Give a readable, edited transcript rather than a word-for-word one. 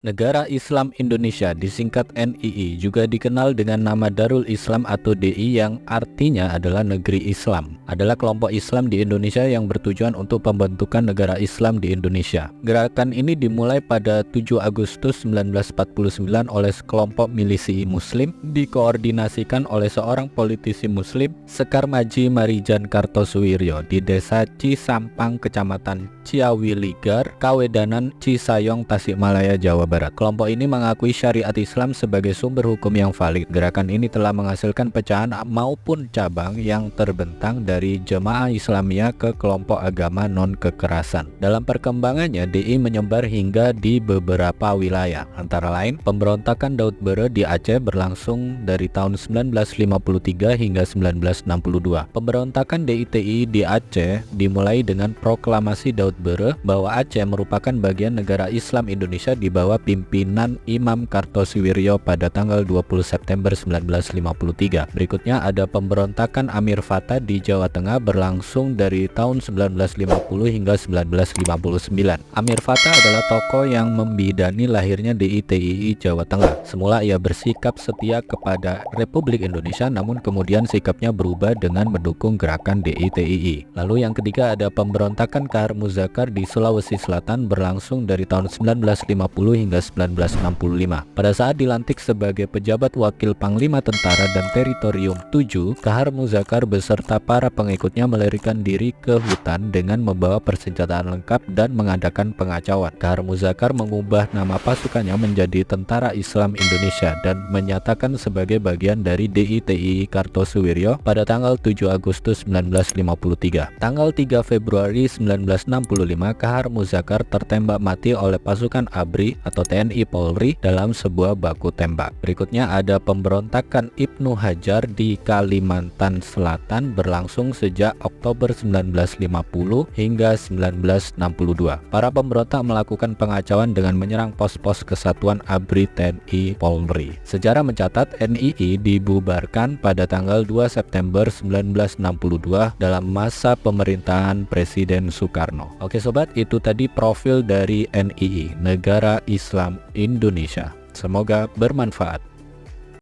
Negara Islam Indonesia disingkat NII juga dikenal dengan nama Darul Islam atau DI yang artinya adalah negeri Islam. Adalah kelompok Islam di Indonesia yang bertujuan untuk pembentukan negara Islam di Indonesia. Gerakan ini dimulai pada 7 Agustus 1949 oleh sekelompok milisi Muslim dikoordinasikan oleh seorang politisi Muslim, Sekar Maji Marijan Kartosuwiryo di Desa Cisampang, Kecamatan Ciawiligar, Kawedanan, Cisayong, Tasikmalaya, Jawa Barat. Kelompok ini mengakui syariat Islam sebagai sumber hukum yang valid. Gerakan ini telah menghasilkan pecahan maupun cabang yang terbentang dari Jemaah Islamiyah ke kelompok agama non-kekerasan. Dalam perkembangannya, DI menyebar hingga di beberapa wilayah. Antara lain, pemberontakan Daud Bere di Aceh berlangsung dari tahun 1953 hingga 1962. Pemberontakan DITI di Aceh dimulai dengan proklamasi Daud Bere bahwa Aceh merupakan bagian negara Islam Indonesia di bawah pimpinan Imam Kartosuwiryo pada tanggal 20 September 1953. Berikutnya ada pemberontakan Amir Fattah di Jawa Tengah berlangsung dari tahun 1950 hingga 1959. Amir Fattah adalah tokoh yang membidani lahirnya DITII Jawa Tengah. Semula ia bersikap setia kepada Republik Indonesia, namun kemudian sikapnya berubah dengan mendukung gerakan DITII. Lalu yang ketiga ada pemberontakan Kahar Muzakar di Sulawesi Selatan berlangsung dari tahun 1950 hingga 1965. Pada saat dilantik sebagai pejabat wakil Panglima Tentara dan Teritorium 7, Kahar Muzakar beserta para pengikutnya melarikan diri ke hutan dengan membawa persenjataan lengkap dan mengadakan pengacauan. Kahar Muzakar mengubah nama pasukannya menjadi Tentara Islam Indonesia dan menyatakan sebagai bagian dari DITI Kartosuwiryo pada tanggal 7 Agustus 1953. Tanggal 3 Februari 1965, Kahar Muzakar tertembak mati oleh pasukan ABRI atau TNI Polri dalam sebuah baku tembak. Berikutnya ada pemberontakan Ibnu Hajar di Kalimantan Selatan berlangsung sejak Oktober 1950 hingga 1962. Para pemberontak melakukan pengacauan dengan menyerang pos-pos kesatuan ABRI TNI Polri. Sejarah mencatat NII dibubarkan pada tanggal 2 September 1962 dalam masa pemerintahan Presiden Soekarno. Oke sobat, itu tadi profil dari NII, Negara Islam Indonesia. Semoga bermanfaat.